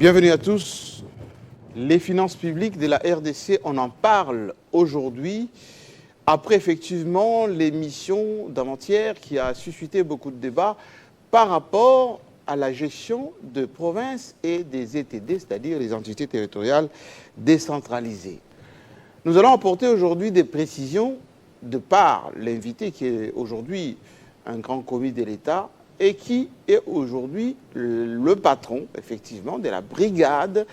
Bienvenue à tous. Les finances publiques de la RDC, on en parle aujourd'hui, après effectivement l'émission d'avant-hier qui a suscité beaucoup de débats par rapport à la gestion de provinces et des ETD, c'est-à-dire les entités territoriales décentralisées. Nous allons apporter aujourd'hui des précisions de par l'invité qui est aujourd'hui un grand commis de l'État et qui est aujourd'hui le patron, effectivement, de la brigade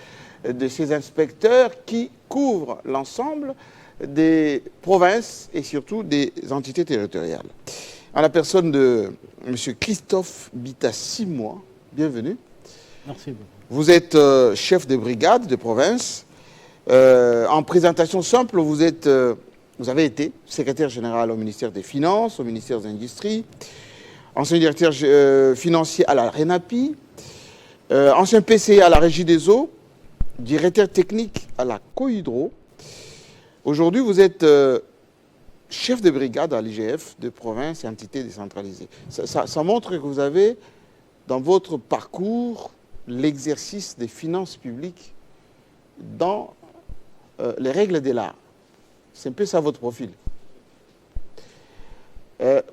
de ces inspecteurs qui couvrent l'ensemble des provinces et surtout des entités territoriales. En la personne de M. Christophe Bita-Simois, bienvenue. Merci beaucoup. Vous êtes chef de brigade de province. En présentation simple, vous avez été secrétaire général au ministère des Finances, au ministère des Industries, ancien directeur financier à la RENAPI, ancien PCA à la Régie des eaux, directeur technique à la COHYDRO. Aujourd'hui, vous êtes chef de brigade à l'IGF de province et entités décentralisées. Ça montre que vous avez, dans votre parcours, l'exercice des finances publiques dans les règles de l'art. C'est un peu ça votre profil.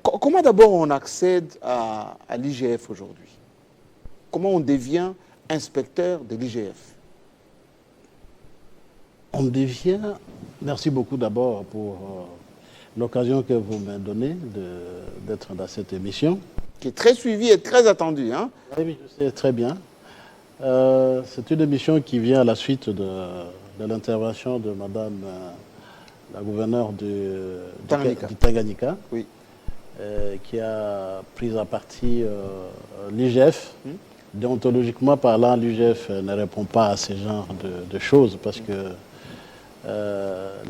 Comment d'abord on accède à l'IGF aujourd'hui? Comment on devient inspecteur de l'IGF? On devient, merci beaucoup d'abord pour l'occasion que vous m'avez donnée d'être dans cette émission. Qui est très suivie et très attendue. Hein? Oui, je sais très bien. C'est une émission qui vient à la suite de l'intervention de Madame la gouverneure du Tanganyika, oui. Qui a pris à partie l'IGF. Déontologiquement parlant, l'IGF ne répond pas à ce genre de choses parce que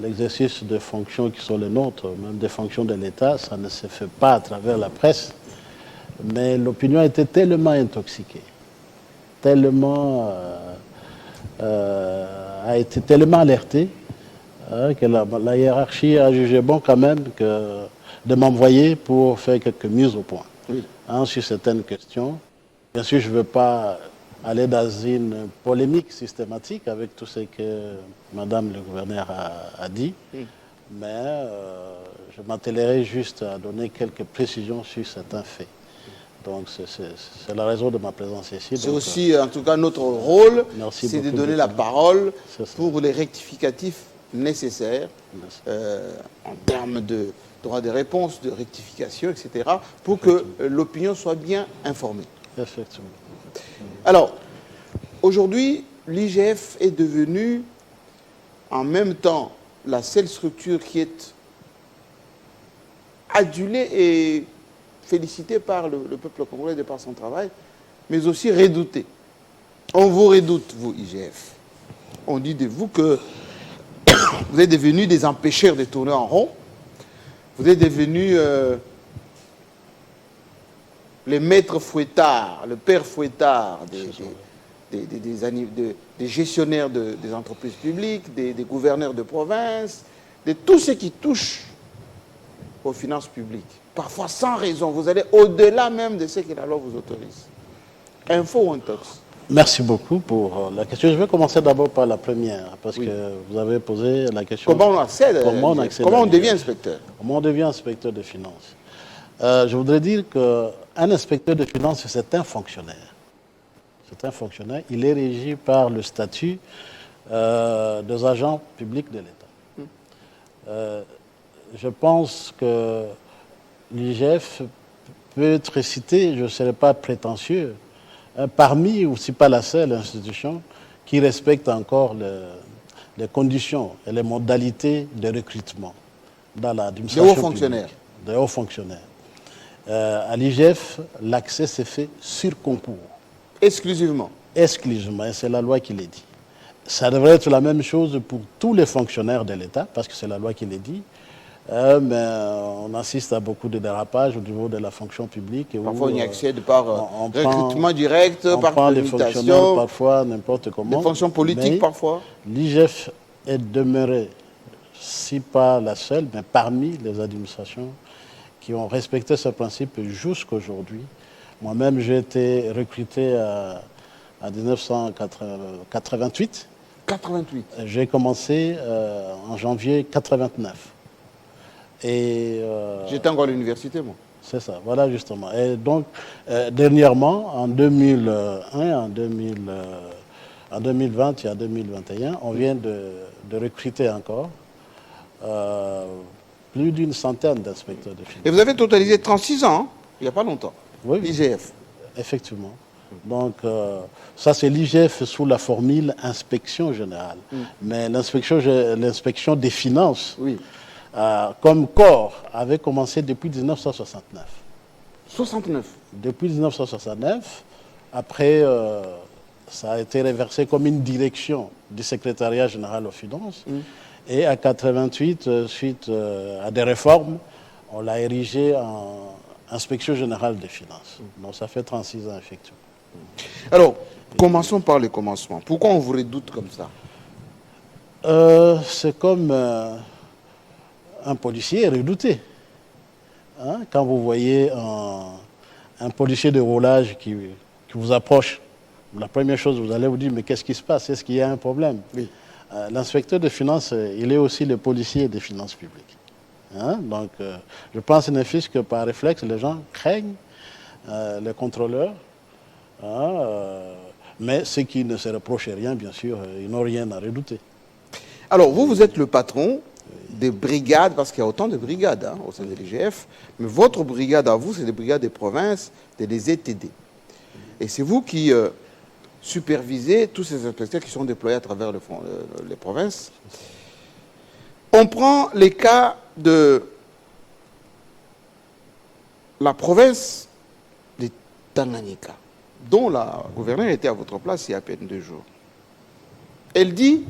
l'exercice de fonctions qui sont les nôtres, même des fonctions de l'État, ça ne se fait pas à travers la presse. Mais l'opinion était tellement intoxiquée, a été tellement alertée que la hiérarchie a jugé bon quand même de m'envoyer pour faire quelques mises au point sur certaines questions. Bien sûr, je ne veux pas aller dans une polémique systématique avec tout ce que Madame le gouverneur a dit, mais je m'attellerai juste à donner quelques précisions sur certains faits. Donc c'est la raison de ma présence ici. C'est aussi, en tout cas, notre rôle, c'est de donner la parole pour les rectificatifs nécessaires en termes de droit de réponse, de rectification, etc., pour que l'opinion soit bien informée. Effectivement. Alors, aujourd'hui, l'IGF est devenue en même temps la seule structure qui est adulée et félicitée par le peuple congolais de par son travail, mais aussi redoutée. On vous redoute, vous, IGF. On dit de vous que vous êtes devenus des empêcheurs de tourner en rond. Vous êtes devenus les maîtres fouettards, le père fouettard des gestionnaires des entreprises publiques, des gouverneurs de province, de tous ceux qui touchent aux finances publiques. Parfois sans raison, vous allez au-delà même de ce que la loi vous autorise. Info ou intox? Merci beaucoup pour la question. Je vais commencer d'abord par la première, parce que vous avez posé la question. Comment on accède? Comment on devient inspecteur? Comment on devient inspecteur de finances? Je voudrais dire qu'un inspecteur de finances, c'est un fonctionnaire. C'est un fonctionnaire. Il est régi par le statut des agents publics de l'État. Je pense que l'IGF peut être cité, je ne serai pas prétentieux, parmi, aussi pas la seule institution, qui respecte encore les conditions et les modalités de recrutement dans l'administration publique. De hauts fonctionnaires. À l'IGF, l'accès s'est fait sur concours. Exclusivement? Exclusivement, et c'est la loi qui l'a dit. Ça devrait être la même chose pour tous les fonctionnaires de l'État, parce que c'est la loi qui l'a dit. Mais on assiste à beaucoup de dérapages au niveau de la fonction publique. Parfois, on y accède par recrutement direct, par prend les fonctionnaires parfois, n'importe comment. Des fonctions politiques parfois. L'IGF est demeuré, si pas la seule, mais parmi les administrations qui ont respecté ce principe jusqu'à aujourd'hui. Moi-même, j'ai été recruté en 1988. 88. J'ai commencé en janvier 89. Et j'étais encore à l'université, moi. C'est ça, voilà justement. Et donc, dernièrement, en 2001, en 2020 et en 2021, on vient de recruter encore plus d'une centaine d'inspecteurs de finances. Et vous avez totalisé 36 ans, hein, il n'y a pas longtemps, oui, l'IGF. Effectivement. Donc, ça, c'est l'IGF sous la formule inspection générale. Mais l'inspection des finances, oui. Comme corps, avait commencé depuis 1969. 69. Depuis 1969, après, ça a été reversé comme une direction du secrétariat général aux finances. Et à 88, suite à des réformes, on l'a érigé en inspection générale des finances. Donc ça fait 36 ans, effectivement. Alors, commençons par le commencement. Pourquoi on vous redoute comme ça? C'est comme un policier redouté. Hein? Quand vous voyez un policier de roulage qui vous approche, la première chose, vous allez vous dire, mais qu'est-ce qui se passe? Est-ce qu'il y a un problème? Oui. L'inspecteur des finances, il est aussi le policier des finances publiques. Hein? Donc, je pense, Néfis, que par réflexe, les gens craignent les contrôleurs. Hein? Mais ceux qui ne se reprochent rien, bien sûr, ils n'ont rien à redouter. Alors, vous êtes le patron des brigades, parce qu'il y a autant de brigades hein, au sein de l'IGF, mais votre brigade à vous, c'est les brigades des provinces, des ETD. Et c'est vous qui supervisez tous ces inspecteurs qui sont déployés à travers les provinces. On prend les cas de la province de Tanganyika, dont la gouverneure était à votre place il y a à peine 2 jours. Elle dit,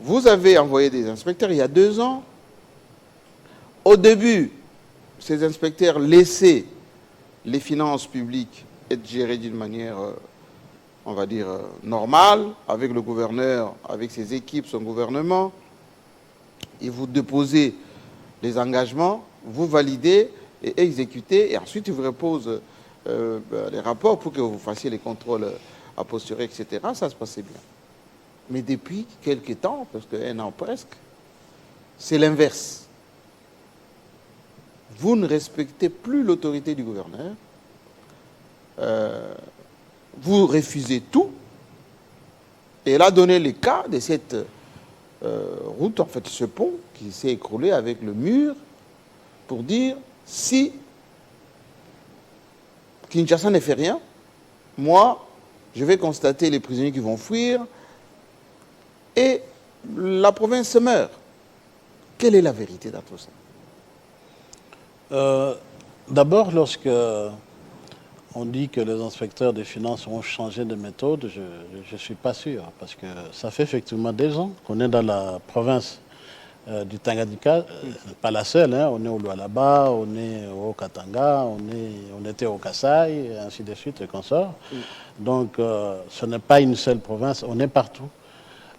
vous avez envoyé des inspecteurs il y a 2 ans. Au début, ces inspecteurs laissaient les finances publiques être gérées d'une manière, on va dire, normale, avec le gouverneur, avec ses équipes, son gouvernement. Et vous déposez les engagements, vous validez et exécutez, et ensuite ils vous reposent les rapports pour que vous fassiez les contrôles a posteriori, etc. Ça se passait bien. Mais depuis quelques temps, parce qu'un an presque, c'est l'inverse. Vous ne respectez plus l'autorité du gouverneur, vous refusez tout, et elle a donné le cas de cette route, en fait, ce pont qui s'est écroulé avec le mur, pour dire, si Kinshasa ne fait rien, moi, je vais constater les prisonniers qui vont fuir, et la province se meurt. Quelle est la vérité dans tout ça? D'abord, lorsque on dit que les inspecteurs des finances ont changé de méthode, je ne suis pas sûr, parce que ça fait effectivement 2 ans qu'on est dans la province du Tanganyika, pas la seule, hein, on est au Lualaba, on est au Katanga, on était au Kasaï, et ainsi de suite, et consorts. Donc, ce n'est pas une seule province, on est partout.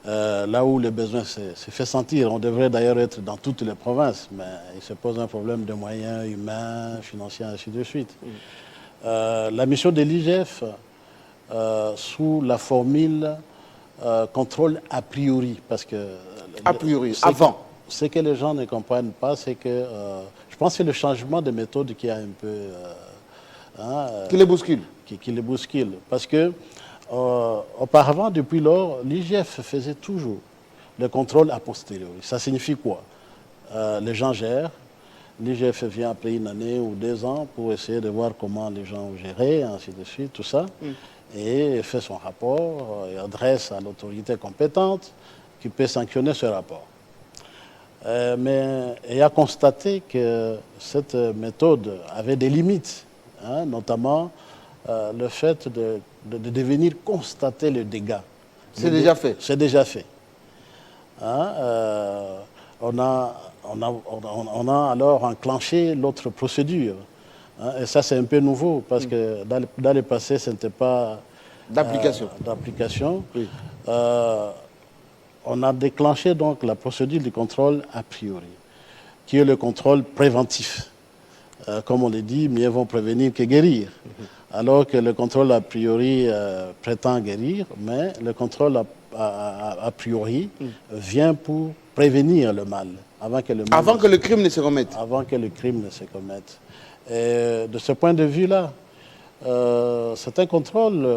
Là où le besoin s'est fait sentir. On devrait d'ailleurs être dans toutes les provinces, mais il se pose un problème de moyens humains, financiers, ainsi de suite. La mission de l'IGF, sous la formule contrôle a priori, parce que... A priori, avant. Ce que les gens ne comprennent pas, c'est que... je pense que c'est le changement de méthode qui a un peu... qui les bouscule. Qui les bouscule. Parce que auparavant, depuis lors, l'IGF faisait toujours le contrôle a posteriori. Ça signifie quoi? Les gens gèrent, l'IGF vient après 1 année ou 2 ans pour essayer de voir comment les gens ont géré, ainsi de suite, tout ça, et fait son rapport et adresse à l'autorité compétente qui peut sanctionner ce rapport. Mais il a constaté que cette méthode avait des limites, hein, notamment le fait de venir constater le dégât. C'est déjà fait. C'est déjà fait. Hein, on a alors enclenché l'autre procédure. Hein, et ça, c'est un peu nouveau, parce que dans le passé, ce n'était pas d'application. Oui. On a déclenché donc la procédure du contrôle a priori, qui est le contrôle préventif. Comme on le dit, mieux vaut prévenir que guérir. alors que le contrôle a priori prétend guérir, mais le contrôle a priori vient pour prévenir le mal, Avant que le crime ne se commette. Avant que le crime ne se commette. Et de ce point de vue-là, c'est un contrôle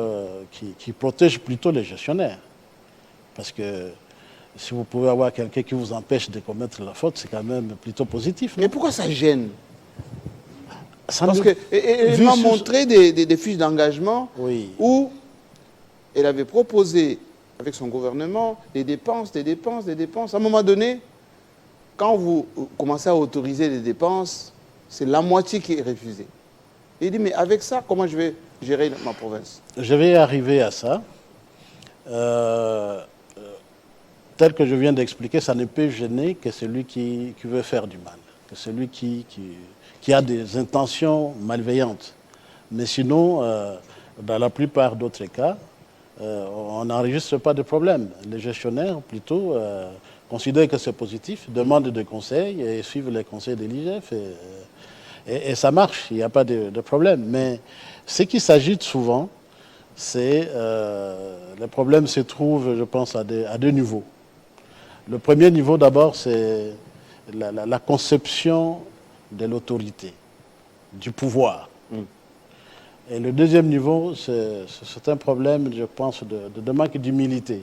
qui protège plutôt les gestionnaires. Parce que si vous pouvez avoir quelqu'un qui vous empêche de commettre la faute, c'est quand même plutôt positif. Mais pourquoi ça gêne? Ça Parce qu'elle m'a montré des fiches d'engagement où elle avait proposé, avec son gouvernement, des dépenses. À un moment donné, quand vous commencez à autoriser les dépenses, c'est la moitié qui est refusée. Et il dit, mais avec ça, comment je vais gérer ma province? Je vais arriver à ça. Tel que je viens d'expliquer, ça ne peut gêner que celui qui veut faire du mal, que celui qui a des intentions malveillantes. Mais sinon, dans la plupart d'autres cas, on n'enregistre pas de problème. Les gestionnaires, plutôt, considèrent que c'est positif, demandent des conseils et suivent les conseils de l'IGF. Et ça marche, il n'y a pas de problème. Mais ce qui s'agite souvent, c'est les problèmes se trouvent, je pense, à deux niveaux. Le premier niveau, d'abord, c'est la conception de l'autorité, du pouvoir. Et le deuxième niveau, c'est un problème, je pense, de manque d'humilité.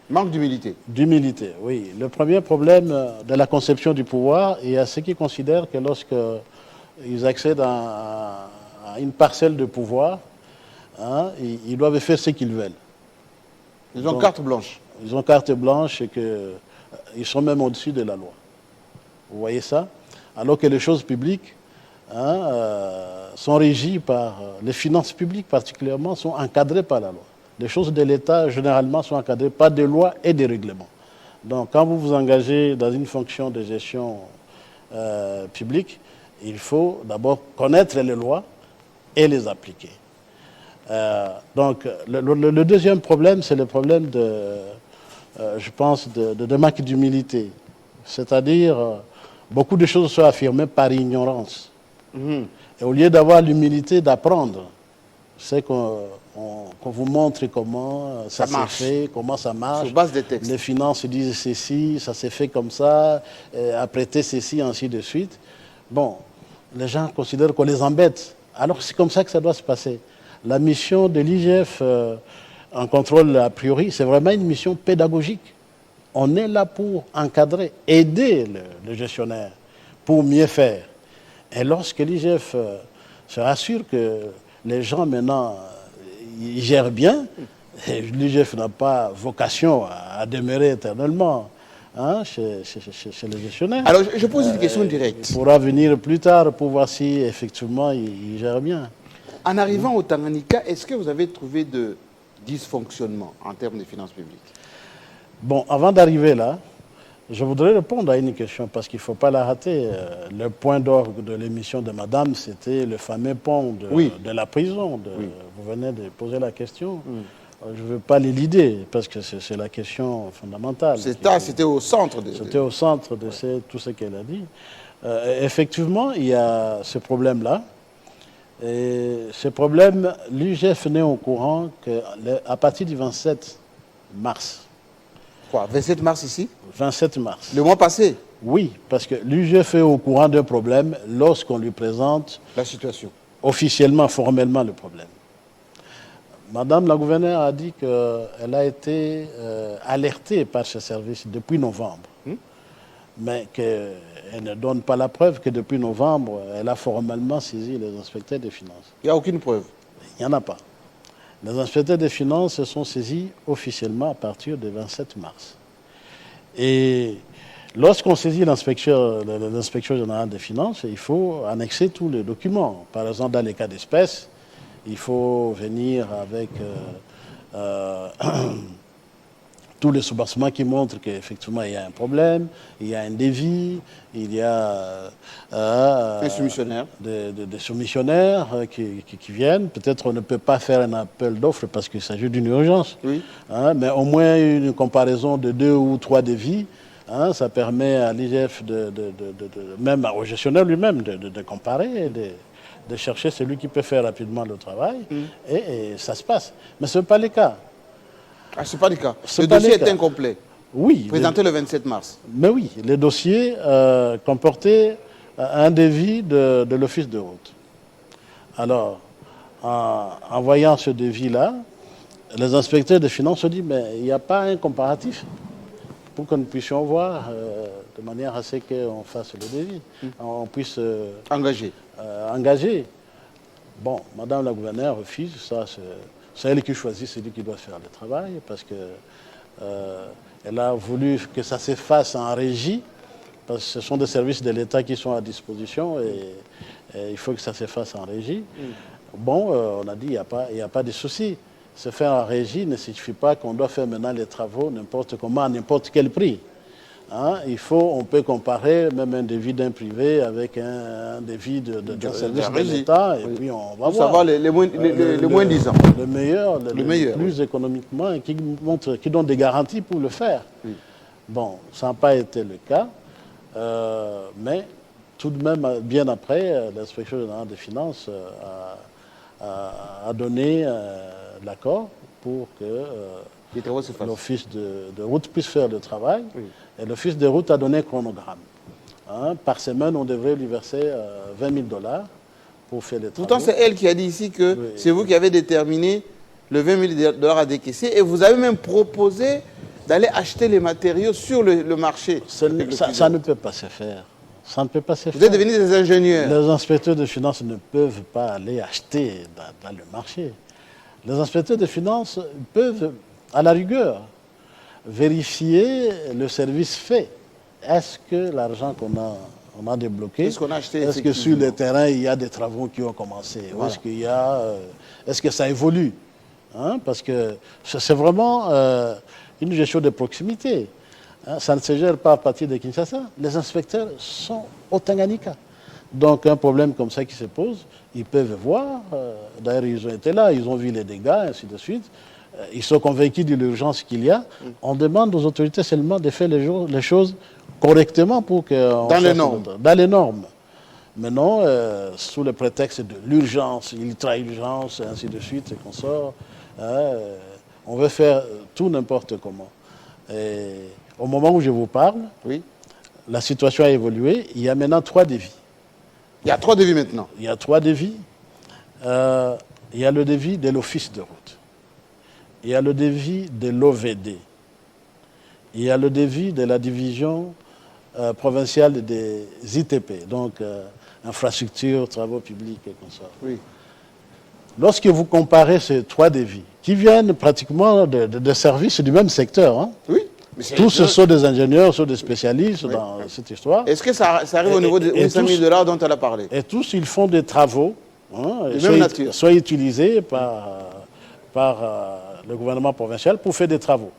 Manque d'humilité. D'humilité, oui. Le premier problème de la conception du pouvoir, il y a ceux qui considèrent que lorsqu'ils accèdent à une parcelle de pouvoir, ils doivent faire ce qu'ils veulent. Ils ont carte blanche. Ils ont carte blanche et qu'ils sont même au-dessus de la loi. Vous voyez ça? Alors que les choses publiques sont régies par... les finances publiques particulièrement sont encadrées par la loi. Les choses de l'État, généralement, sont encadrées par des lois et des règlements. Donc, quand vous vous engagez dans une fonction de gestion publique, il faut d'abord connaître les lois et les appliquer. Donc, le deuxième problème, c'est le problème je pense, de manque d'humilité. C'est-à-dire, beaucoup de choses sont affirmées par ignorance. Et au lieu d'avoir l'humilité d'apprendre, c'est qu'on vous montre comment ça s'est fait, comment ça marche. Sur base des textes. Les finances disent ceci, ça s'est fait comme ça, apprêter ceci, ainsi de suite. Bon, les gens considèrent qu'on les embête. Alors c'est comme ça que ça doit se passer. La mission de l'IGF en contrôle a priori, c'est vraiment une mission pédagogique. On est là pour encadrer, aider le gestionnaire pour mieux faire. Et lorsque l'IGF se rassure que les gens maintenant ils gèrent bien, l'IGF n'a pas vocation à demeurer éternellement chez les gestionnaires. Alors je pose une question directe. Il pourra venir plus tard pour voir si effectivement ils gèrent bien. En arrivant au Tanganyika, est-ce que vous avez trouvé de dysfonctionnement en termes de finances publiques? Bon, avant d'arriver là, je voudrais répondre à une question parce qu'il ne faut pas la rater. Le point d'orgue de l'émission de Madame, c'était le fameux pont de la prison. Vous venez de poser la question. Je ne veux pas l'éluder parce que c'est la question fondamentale. C'était au centre de... C'était au centre de tout ce qu'elle a dit. Effectivement, il y a ce problème-là. Et ce problème, l'UGF n'est au courant qu'à partir du 27 mars. Quoi, 27 mars ici? 27 mars. Le mois passé? Oui, parce que l'UGF est au courant d'un problème lorsqu'on lui présente la situation. Officiellement, formellement, le problème. Madame la gouverneure a dit qu'elle a été alertée par ce service depuis novembre, mais qu'elle ne donne pas la preuve que depuis novembre, elle a formellement saisi les inspecteurs des finances. Il n'y a aucune preuve? Il n'y en a pas. Les inspecteurs des finances se sont saisis officiellement à partir du 27 mars. Et lorsqu'on saisit l'inspection générale des finances, il faut annexer tous les documents. Par exemple, dans les cas d'espèces, il faut venir avec tous les soubassements qui montrent qu'effectivement il y a un problème, il y a un dévis, il y a des soumissionnaires, des soumissionnaires qui viennent. Peut-être on ne peut pas faire un appel d'offres parce qu'il s'agit d'une urgence, mais au moins une comparaison de 2 ou 3 dévis, ça permet à l'IGF, même au gestionnaire lui-même, de comparer, de chercher celui qui peut faire rapidement le travail, et ça se passe. Mais ce n'est pas le cas. Ah, ce n'est pas le cas. C'est Le pas dossier le est cas. incomplet. Oui. Présenté le 27 mars. Mais oui, les dossiers comportaient un devis de l'office de route. Alors, en voyant ce devis-là, les inspecteurs des finances se disent, mais il n'y a pas un comparatif pour que nous puissions voir de manière à ce qu'on fasse le devis, on puisse engager. Bon, Madame la gouverneure refuse, ça c'est elle qui choisit celui qui doit faire le travail, parce que elle a voulu que ça se fasse en régie, parce que ce sont des services de l'État qui sont à disposition et il faut que ça se fasse en régie. Bon, on a dit, il n'y a pas de souci. Se faire en régie ne signifie pas qu'on doit faire maintenant les travaux n'importe comment, à n'importe quel prix. Hein? On peut comparer même un devis d'un privé avec un devis d'un service de l'État, et puis on va voir. Savoir les moins disants. Le meilleur, le plus économiquement, et qui donne des garanties pour le faire. Oui. Bon, ça n'a pas été le cas, mais tout de même, bien après, l'inspection générale des finances a donné l'accord pour que l'office de route puisse faire le travail. Oui. Et l'office de route a donné un chronogramme. Hein, par semaine, on devrait lui verser 20 000 $ pour faire les travaux. Pourtant, c'est elle qui a dit ici que c'est vous qui avez déterminé le 20 000 $ à décaisser et vous avez même proposé d'aller acheter les matériaux sur le marché. Ça ne peut pas se faire. Ça ne peut pas se faire. Vous êtes devenus des ingénieurs. Les inspecteurs de finances ne peuvent pas aller acheter dans le marché. Les inspecteurs de finances peuvent, à la rigueur, vérifier le service fait. Est-ce que l'argent qu'on a débloqué, est-ce que sur le terrain, il y a des travaux qui ont commencé? Voilà. Est-ce que ça évolue? Hein? Parce que c'est vraiment une gestion de proximité. Hein? Ça ne se gère pas à partir de Kinshasa. Les inspecteurs sont au Tanganyika. Donc un problème comme ça qui se pose, ils peuvent voir. D'ailleurs, ils ont été là, ils ont vu les dégâts, ainsi de suite. Ils sont convaincus de l'urgence qu'il y a. On demande aux autorités seulement de faire les choses correctement pour que... Dans les normes. Mais non, sous le prétexte de l'urgence, l'ultra-urgence, ainsi de suite, et qu'on sort, on veut faire tout n'importe comment. Et au moment où je vous parle, la situation a évolué. Il y a maintenant 3 devis. Il y a 3 devis maintenant. Il y a 3 devis. Il y a le devis de l'office de route. Il y a le devis de l'OVD. Il y a le devis de la division provinciale des ITP, donc infrastructures, travaux publics et comme ça. Oui. Lorsque vous comparez ces 3 devis, qui viennent pratiquement de services du même secteur, hein, tous ce sont des ingénieurs, sont des spécialistes dans cette histoire. Est-ce que ça arrive au niveau de 5 000 $ dont elle a parlé? Et tous, ils font des travaux, hein, soit utilisés par le gouvernement provincial pour faire des travaux.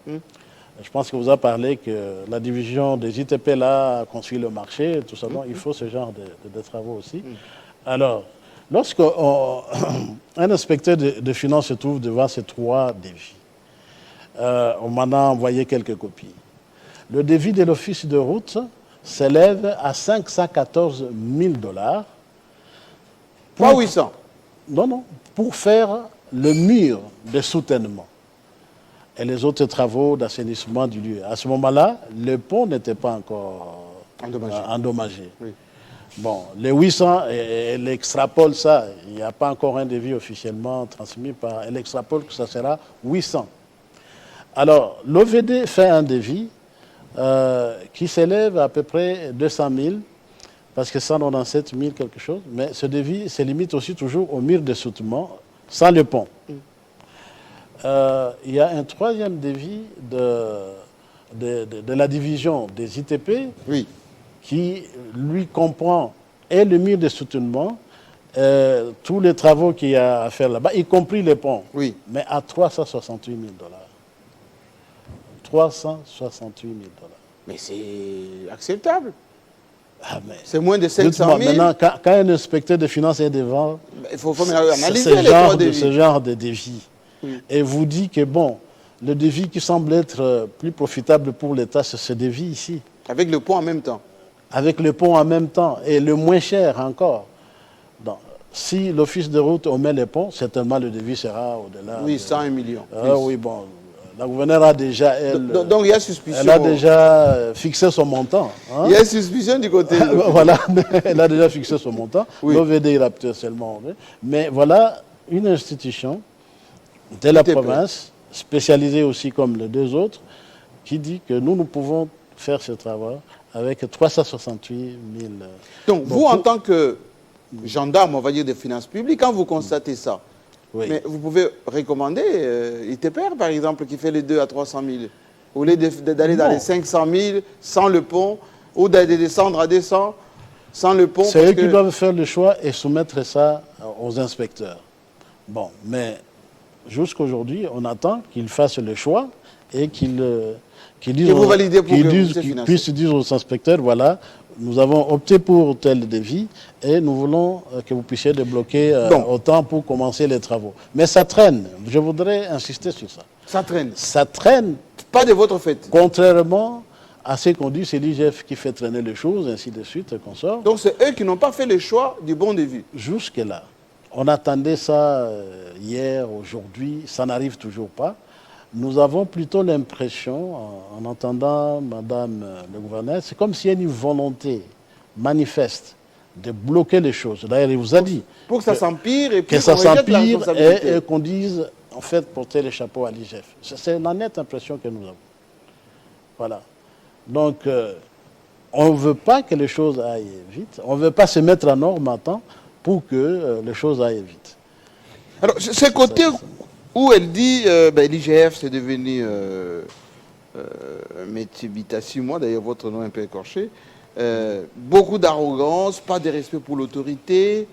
Je pense que vous avez parlé que la division des ITP là a construit le marché, tout ça. Il faut ce genre de travaux aussi. Alors, lorsqu'un inspecteur de finances se trouve devant ces 3 devis, on m'en a envoyé quelques copies. Le devis de l'office de route s'élève à 514 000 $. Pas 800. Non, pour faire le mur de soutènement et les autres travaux d'assainissement du lieu. À ce moment-là, le pont n'était pas encore endommagé. Oui. Bon, les 800, elle extrapole ça. Il n'y a pas encore un devis officiellement transmis par... Elle extrapole que ça sera 800. Alors, l'OVD fait un devis qui s'élève à peu près 200 000, parce que 197 000 quelque chose, mais ce devis se limite aussi toujours au mur de soutènement sans le pont. Il y a un 3e devis de la division des ITP qui, lui, comprend et le mur de soutènement, tous les travaux qu'il y a à faire là-bas, y compris les ponts, mais à 368 000 $. 368 000 $. Mais c'est acceptable. C'est moins de 500 000. Maintenant, quand un inspecteur de finances est devant, il faut analyser ce genre de défi. Et vous dit que, bon, le défi qui semble être plus profitable pour l'État, c'est ce défi ici. Avec le pont en même temps. Avec le pont en même temps, et le moins cher encore. Donc, Si l'office de route omet les ponts, certainement le devis sera au-delà. Oui, 101 millions. Oui, bon. La gouverneure a déjà, donc il y a suspicion. Elle a déjà fixé son montant. Il y a suspicion du côté. Voilà, elle a déjà fixé son montant. Oui. L'OVD ira peut-être seulement. Mais voilà une institution de la province, spécialisée aussi comme les deux autres, qui dit que nous pouvons faire ce travail avec 368 000. Donc vous, en tant que gendarme, on va dire, des finances publiques, quand vous constatez ça, oui. Mais vous pouvez recommander ITPR, par exemple, qui fait les 2 à 300 000, au lieu d'aller dans les 500 000 sans le pont, ou d'aller descendre à 200 sans le pont. C'est eux qui doivent faire le choix et soumettre ça aux inspecteurs. Bon, mais jusqu'aujourd'hui, on attend qu'ils fassent le choix et qu'ils disent, vous validez pour qu'ils puissent dire aux inspecteurs, voilà, nous avons opté pour tel devis et nous voulons que vous puissiez débloquer autant pour commencer les travaux. Mais ça traîne. Je voudrais insister sur ça. Ça traîne. Ça traîne. Pas de votre fait. Contrairement à ce qu'on dit, c'est l'IGF qui fait traîner les choses, ainsi de suite, qu'on sort. Donc c'est eux qui n'ont pas fait le choix du bon devis. Jusque-là. On attendait ça hier, aujourd'hui, ça n'arrive toujours pas. Nous avons plutôt l'impression, en entendant Madame le gouverneur, c'est comme s'il y a une volonté manifeste de bloquer les choses. D'ailleurs, il vous a dit pour que ça s'empire et puis que ça s'empire et qu'on dise, en fait, porter le chapeau à l'IGF. C'est la nette impression que nous avons. Voilà. Donc, on ne veut pas que les choses aillent vite. On ne veut pas se mettre en norme à temps pour que les choses aillent vite. Alors, ce côté où elle dit l'IGF, c'est devenu Métier moi, d'ailleurs votre nom est un peu écorché, beaucoup d'arrogance, pas de respect pour l'autorité.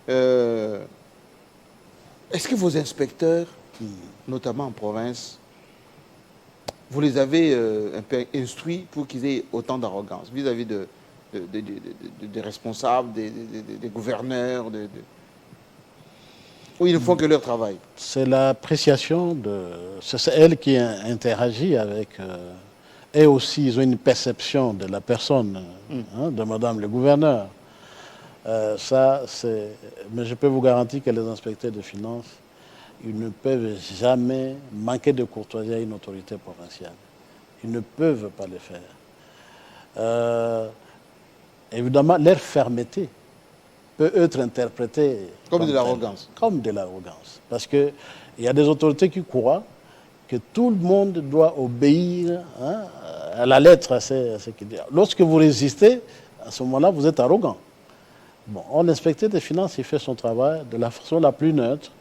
Est-ce que vos inspecteurs, notamment en province, vous les avez un peu instruits pour qu'ils aient autant d'arrogance vis-à-vis des responsables, des gouverneurs ou ils ne font que leur travail? C'est l'appréciation de... C'est elle qui interagit avec... et aussi, ils ont une perception de la personne, de Madame le gouverneur. Ça, c'est... Mais je peux vous garantir que les inspecteurs de finances, ils ne peuvent jamais manquer de courtoisie à une autorité provinciale. Ils ne peuvent pas le faire. Évidemment, leur fermeté peut être interprétée comme de l'arrogance. Comme de l'arrogance. Parce qu'il y a des autorités qui croient que tout le monde doit obéir à la lettre à ce qu'il dit. Lorsque vous résistez, à ce moment-là, vous êtes arrogant. Bon, l'inspecteur des finances, il fait son travail de la façon la plus neutre,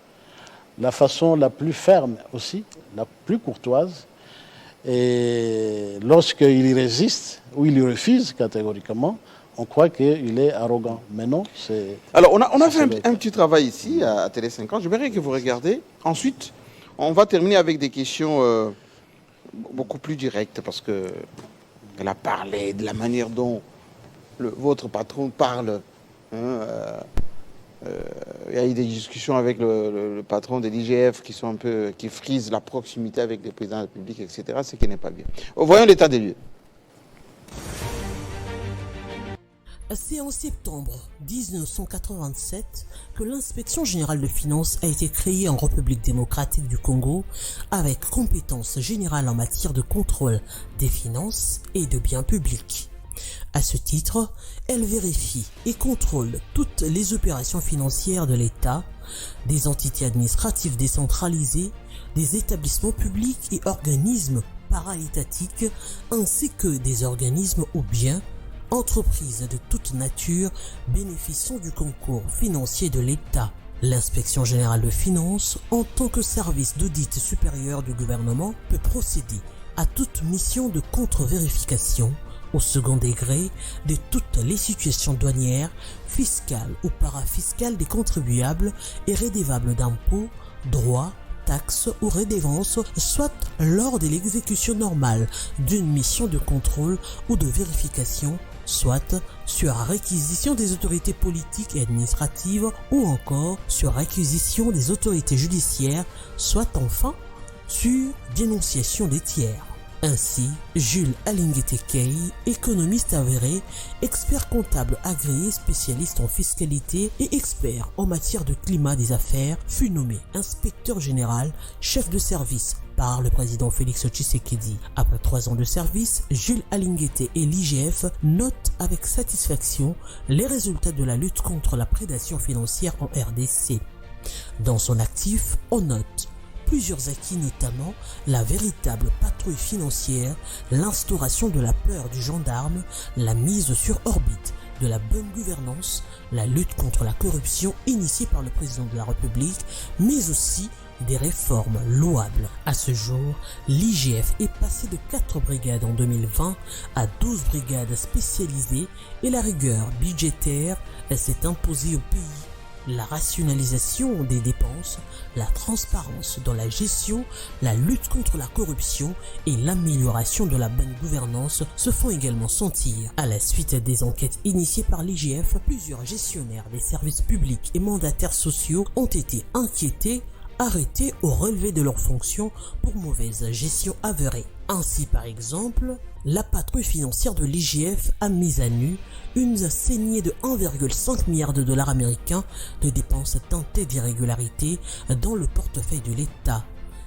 la façon la plus ferme aussi, la plus courtoise. Et lorsqu'il résiste ou il refuse catégoriquement, on croit qu'il est arrogant. Mais non, c'est... Alors, on a fait un petit travail ici à Télé 50. J'aimerais que vous regardez. Ensuite, on va terminer avec des questions beaucoup plus directes parce qu'elle a parlé de la manière dont votre patron parle. Il y a eu des discussions avec le patron de l'IGF qui frisent la proximité avec les présidents de la République, etc., ce qui n'est pas bien. Voyons l'état des lieux. C'est en septembre 1987 que l'inspection générale de finances a été créée en République démocratique du Congo avec compétence générale en matière de contrôle des finances et de biens publics. À ce titre, elle vérifie et contrôle toutes les opérations financières de l'État, des entités administratives décentralisées, des établissements publics et organismes para-étatiques, ainsi que des organismes ou biens, entreprises de toute nature bénéficiant du concours financier de l'État. L'inspection générale de finances, en tant que service d'audit supérieur du gouvernement, peut procéder à toute mission de contre-vérification au second degré de toutes les situations douanières, fiscales ou parafiscales des contribuables et redevables d'impôts, droits, taxes ou redevances, soit lors de l'exécution normale d'une mission de contrôle ou de vérification, soit sur réquisition des autorités politiques et administratives ou encore sur réquisition des autorités judiciaires, soit enfin sur dénonciation des tiers. Ainsi, Jules Alinguete-Kay, économiste avéré, expert comptable agréé, spécialiste en fiscalité et expert en matière de climat des affaires, fut nommé inspecteur général, chef de service par le président Félix Tshisekedi. Après 3 ans de service, Jules Alinguete et l'IGF notent avec satisfaction les résultats de la lutte contre la prédation financière en RDC. Dans son actif, on note plusieurs acquis, notamment la véritable patrouille financière, l'instauration de la peur du gendarme, la mise sur orbite de la bonne gouvernance, la lutte contre la corruption initiée par le président de la République, mais aussi des réformes louables. À ce jour, l'IGF est passé de 4 brigades en 2020 à 12 brigades spécialisées et la rigueur budgétaire s'est imposée au pays. La rationalisation des dépenses, la transparence dans la gestion, la lutte contre la corruption et l'amélioration de la bonne gouvernance se font également sentir. À la suite des enquêtes initiées par l'IGF, plusieurs gestionnaires des services publics et mandataires sociaux ont été inquiétés, arrêtés ou relevés de leurs fonctions pour mauvaise gestion avérée. Ainsi, par exemple, la patrouille financière de l'IGF a mis à nu une saignée de 1,5 milliard de dollars américains de dépenses teintées d'irrégularités dans le portefeuille de l'État.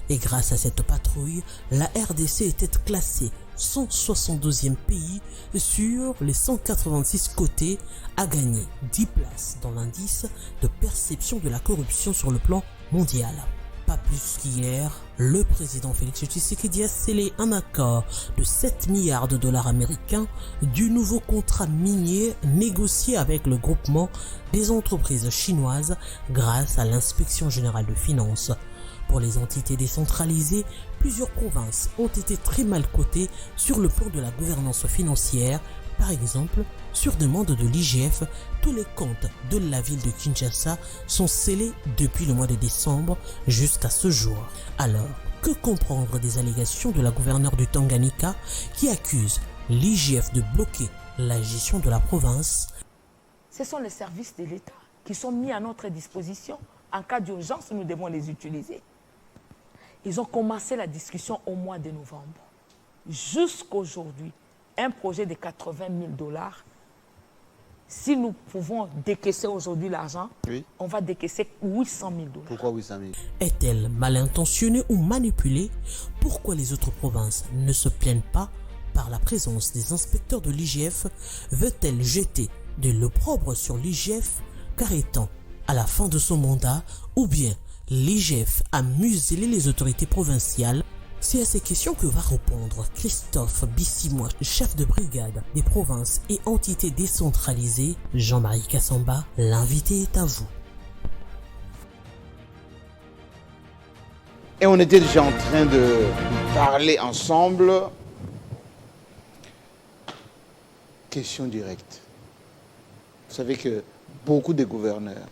Et grâce à cette patrouille, la RDC était classée 172e pays sur les 186 cotés à gagner 10 places dans l'indice de perception de la corruption sur le plan mondial. Pas plus qu'hier, le président Félix Tshisekedi a scellé un accord de 7 milliards de dollars américains du nouveau contrat minier négocié avec le groupement des entreprises chinoises grâce à l'inspection générale de finances. Pour les entités décentralisées, plusieurs provinces ont été très mal cotées sur le plan de la gouvernance financière. Par exemple, sur demande de l'IGF, tous les comptes de la ville de Kinshasa sont scellés depuis le mois de décembre jusqu'à ce jour. Alors, que comprendre des allégations de la gouverneure du Tanganyika qui accuse l'IGF de bloquer la gestion de la province? Ce sont les services de l'État qui sont mis à notre disposition. En cas d'urgence, nous devons les utiliser. Ils ont commencé la discussion au mois de novembre. Jusqu'aujourd'hui, un projet de 80 000 dollars, si nous pouvons décaisser aujourd'hui l'argent, oui, on va décaisser 800 000 dollars. Pourquoi 800 000? Est-elle mal intentionnée ou manipulée? Pourquoi les autres provinces ne se plaignent pas par la présence des inspecteurs de l'IGF? Veut-elle jeter de l'opprobre sur l'IGF car étant à la fin de son mandat, ou bien l'IGF a muselé les autorités provinciales? C'est à ces questions que va répondre Christophe Bissimois, chef de brigade des provinces et entités décentralisées. Jean-Marie Kassamba, l'invité est à vous. Et on était déjà en train de parler ensemble. Question directe. Vous savez que beaucoup de gouverneurs,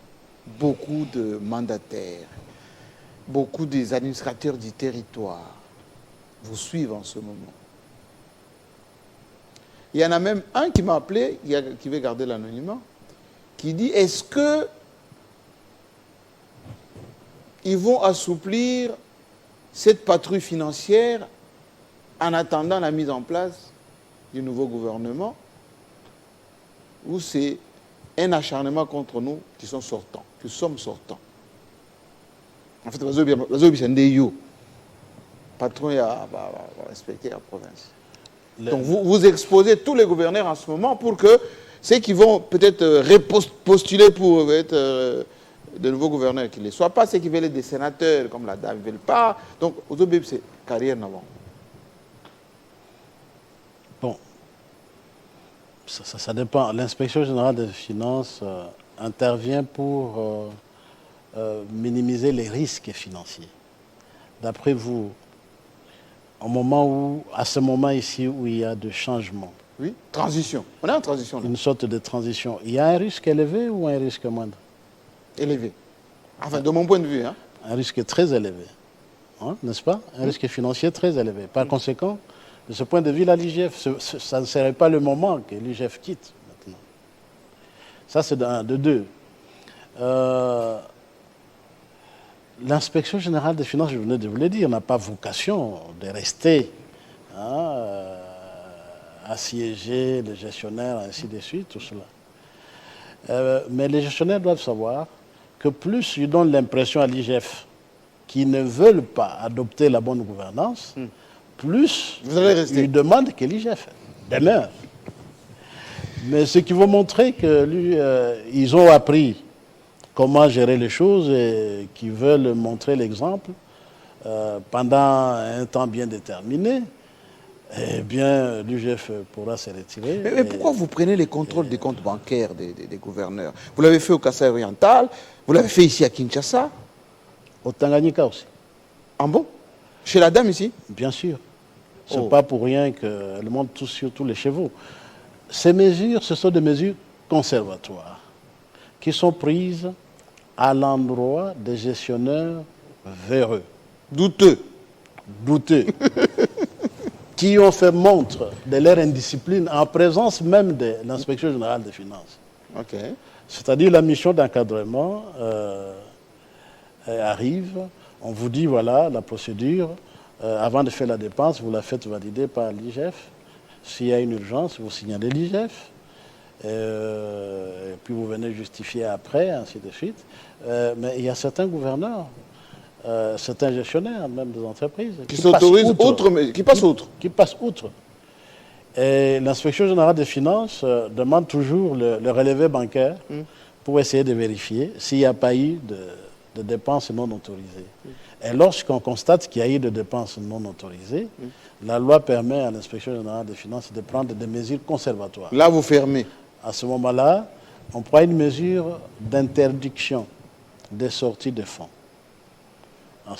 beaucoup de mandataires, beaucoup des administrateurs du territoire vous suivent en ce moment. Il y en a même un qui m'a appelé, qui veut garder l'anonymat, qui dit, est-ce que ils vont assouplir cette patrouille financière en attendant la mise en place du nouveau gouvernement, ou c'est un acharnement contre nous qui sommes sortants, En fait, le patron a respecté la province. Donc vous exposez tous les gouverneurs en ce moment pour que ceux qui vont peut-être postuler pour être de nouveaux gouverneurs, qu'ils ne soient pas ceux qui veulent être des sénateurs, comme la dame ne veut pas. Donc, aujourd'hui, c'est carrière avant. Bon, ça dépend. L'inspection générale des finances intervient pour minimiser les risques financiers. D'après vous, à ce moment ici où il y a de changements. Oui, transition. On est en transition là. Une sorte de transition. Il y a un risque élevé ou un risque moindre? Élevé. Enfin, de mon point de vue. Hein. Un risque très élevé. Hein, n'est-ce pas? Un risque financier très élevé. Par conséquent, de ce point de vue, l'IGF, ça ne serait pas le moment que l'IGF quitte maintenant. Ça, c'est de deux. L'inspection générale des finances, je venais de vous le dire, n'a pas vocation de rester assiéger les gestionnaires, ainsi de suite, tout cela. Mais les gestionnaires doivent savoir que plus ils donnent l'impression à l'IGF qu'ils ne veulent pas adopter la bonne gouvernance, plus ils demandent que l'IGF demeure. Mais ce qui va montrer qu'ils ont appris comment gérer les choses et qu'ils veulent montrer l'exemple pendant un temps bien déterminé, eh bien, l'UGF pourra se retirer. Mais pourquoi vous prenez les contrôles des comptes bancaires des gouverneurs? Vous l'avez fait au Kasaï oriental, vous l'avez fait ici à Kinshasa. Au Tanganyika aussi. Ah bon? Chez la dame ici? Bien sûr. Ce n'est pas pour rien qu'elle monte sur tous les chevaux. Ces mesures, ce sont des mesures conservatoires qui sont prises à l'endroit des gestionnaires véreux. Douteux. Qui ont fait montre de leur indiscipline en présence même de l'inspection générale des finances. Okay. C'est-à-dire la mission d'encadrement arrive, on vous dit voilà la procédure, avant de faire la dépense, vous la faites valider par l'IGF. S'il y a une urgence, vous signalez l'IGF. Et puis vous venez justifier après, ainsi de suite. Mais il y a certains gouverneurs, certains gestionnaires, même des entreprises, qui s'autorisent qui passent outre. Qui passent outre. Et l'inspection générale des finances demande toujours le relevé bancaire pour essayer de vérifier s'il n'y a pas eu de dépenses non autorisées. Et lorsqu'on constate qu'il y a eu de dépenses non autorisées, la loi permet à l'inspection générale des finances de prendre des mesures conservatoires. Là, vous fermez. À ce moment-là, on prend une mesure d'interdiction des sorties de fonds. À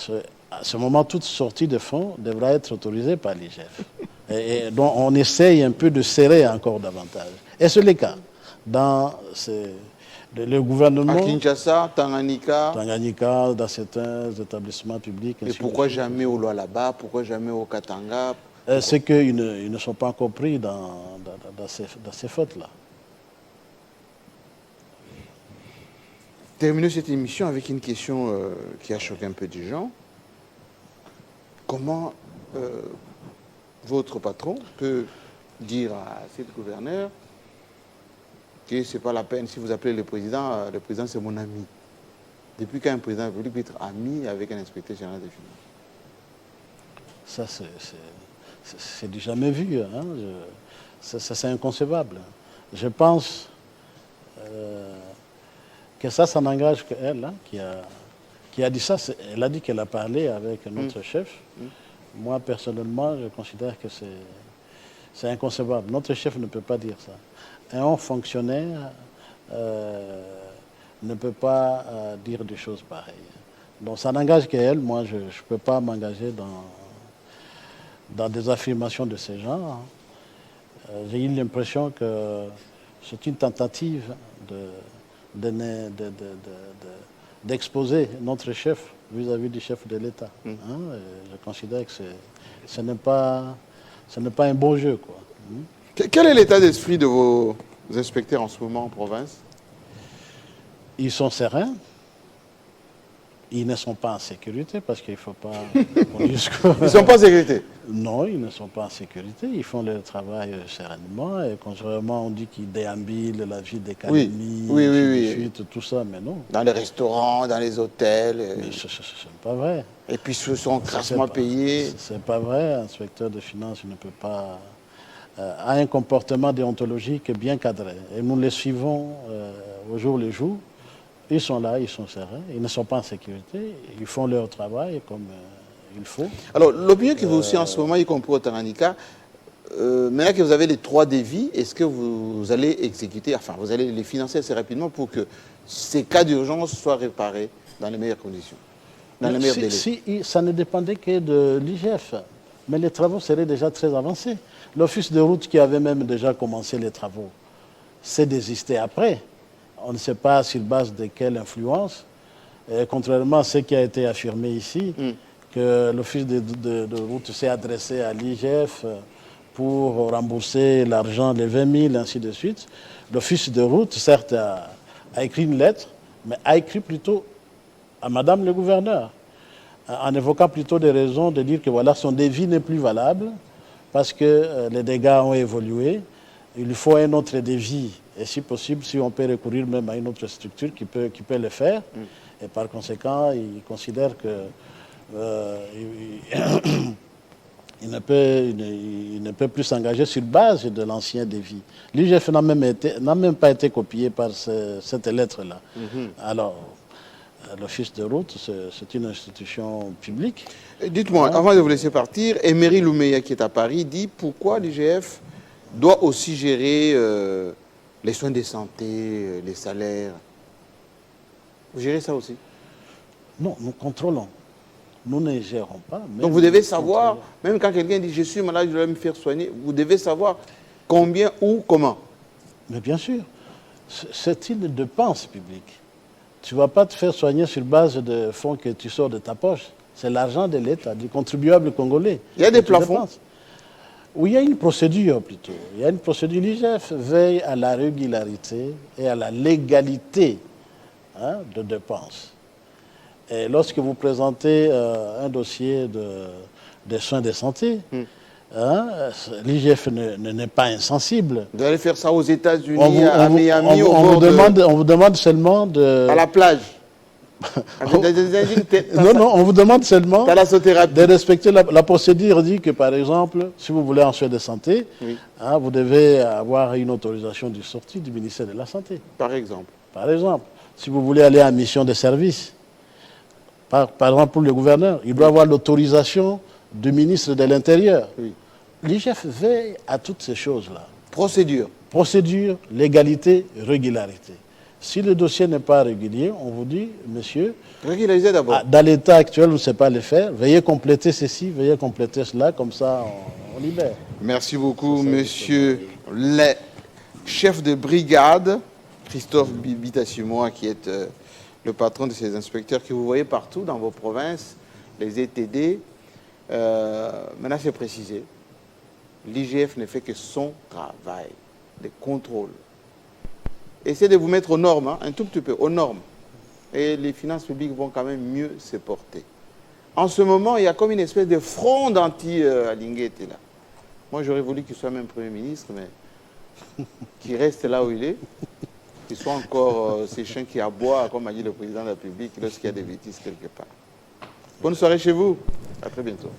ce moment, toute sortie de fonds devra être autorisée par l'IGF. Et donc, on essaye un peu de serrer encore davantage. Et c'est le cas. Dans le gouvernement... À Kinshasa, Tanganyika... Tanganyika, dans certains établissements publics... Et pourquoi jamais au Lualaba? Pourquoi jamais au Katanga? C'est qu'ils ne sont pas encore pris dans ces fautes-là. Terminons cette émission avec une question qui a choqué un peu des gens. Comment votre patron peut dire à cette gouverneure que ce n'est pas la peine, si vous appelez le président c'est mon ami. Depuis quand un président de la République peut être ami avec un inspecteur général des finances? Ça, c'est du jamais vu. Hein. C'est inconcevable. Je pense que ça n'engage qu'elle, hein, qui a dit ça. Elle a dit qu'elle a parlé avec notre chef. Moi, personnellement, je considère que c'est inconcevable. Notre chef ne peut pas dire ça. Un haut fonctionnaire ne peut pas dire des choses pareilles. Donc ça n'engage qu'elle. Moi, je ne peux pas m'engager dans des affirmations de ce genre. J'ai eu l'impression que c'est une tentative d'exposer notre chef vis-à-vis du chef de l'État. Je considère que ce n'est pas un bon jeu, quoi. Quel est l'état d'esprit de vos inspecteurs en ce moment en province? Ils sont sereins. Ils ne sont pas en sécurité parce qu'il ne faut pas... Ils ne sont pas en sécurité? Non, ils ne sont pas en sécurité. Ils font leur travail sereinement. Et contrairement, on dit qu'ils déambulent la vie d'économie, oui. Tout ça, mais non. Dans les restaurants, dans les hôtels. Mais ce n'est pas vrai. Et puis ce sont grassement payés. Ce n'est pas vrai. Un inspecteur de finances ne peut pas... a un comportement déontologique bien cadré. Et nous les suivons au jour le jour. Ils sont là, ils sont sereins, ils ne sont pas en sécurité, ils font leur travail comme il faut. Alors, l'opinion que vous aussi en ce moment, y compris au Tanganyika, maintenant que vous avez les 3 dévis, est-ce que vous allez exécuter, enfin, vous allez les financer assez rapidement pour que ces cas d'urgence soient réparés dans les meilleures conditions, dans les meilleurs délais? Si ça ne dépendait que de l'IGF, mais les travaux seraient déjà très avancés. L'office de route qui avait même déjà commencé les travaux s'est désisté après. On ne sait pas sur base de quelle influence, contrairement à ce qui a été affirmé ici, que l'office de route s'est adressé à l'IGF pour rembourser l'argent, les 20 000, ainsi de suite. L'office de route, certes, a écrit une lettre, mais a écrit plutôt à Madame le gouverneur, en évoquant plutôt des raisons de dire que voilà, son devis n'est plus valable, parce que les dégâts ont évolué. Il lui faut un autre devis. Et si possible, si on peut recourir même à une autre structure qui peut le faire. Et par conséquent, il considère que il ne peut plus s'engager sur base de l'ancien devis. L'IGF n'a même pas été copié par cette lettre-là. Alors, l'Office de route, c'est une institution publique. Dites-moi, avant de vous laisser partir, Emery Loumeya, qui est à Paris, dit pourquoi l'IGF doit aussi gérer les soins de santé, les salaires. Vous gérez ça aussi? Non, nous contrôlons. Nous ne gérons pas. Donc vous devez savoir, même quand quelqu'un dit je suis malade, je dois me faire soigner, vous devez savoir combien, où, comment. Mais bien sûr, c'est une dépense publique. Tu ne vas pas te faire soigner sur base de fonds que tu sors de ta poche. C'est l'argent de l'État, du contribuable congolais. Il y a des plafonds? Oui, il y a une procédure plutôt. Il y a une procédure. L'IGF veille à la régularité et à la légalité de dépenses. Et lorsque vous présentez un dossier de soins de santé, l'IGF n'est pas insensible. Vous allez faire ça aux États-Unis, à Miami, on vous demande seulement de... À la plage. Non, on vous demande seulement Thalassothérapie. de respecter la procédure. Dit que, par exemple, si vous voulez un soin de santé, vous devez avoir une autorisation de sortie du ministère de la Santé. Par exemple. Par exemple, si vous voulez aller en mission de service, par exemple pour le gouverneur, il doit avoir l'autorisation du ministre de l'Intérieur. L'IGF veille à toutes ces choses-là. Procédure. Procédure, légalité, régularité. Si le dossier n'est pas régulier, on vous dit, monsieur, régularisez d'abord. Dans l'état actuel, vous ne savez pas le faire, veuillez compléter ceci, veuillez compléter cela, comme ça on libère. Merci beaucoup, monsieur le chef de brigade, Christophe Bitassimoa, qui est le patron de ces inspecteurs que vous voyez partout dans vos provinces, les ETD. Maintenant, c'est précisé. L'IGF ne fait que son travail de contrôle. Essayez de vous mettre aux normes, un tout petit peu, aux normes. Et les finances publiques vont quand même mieux se porter. En ce moment, il y a comme une espèce de fronde anti-Alinguete là. Moi, j'aurais voulu qu'il soit même Premier ministre, mais qu'il reste là où il est. Qu'il soit encore ces chiens qui aboient, comme a dit le président de la République, lorsqu'il y a des bêtises quelque part. Bonne soirée chez vous. À très bientôt.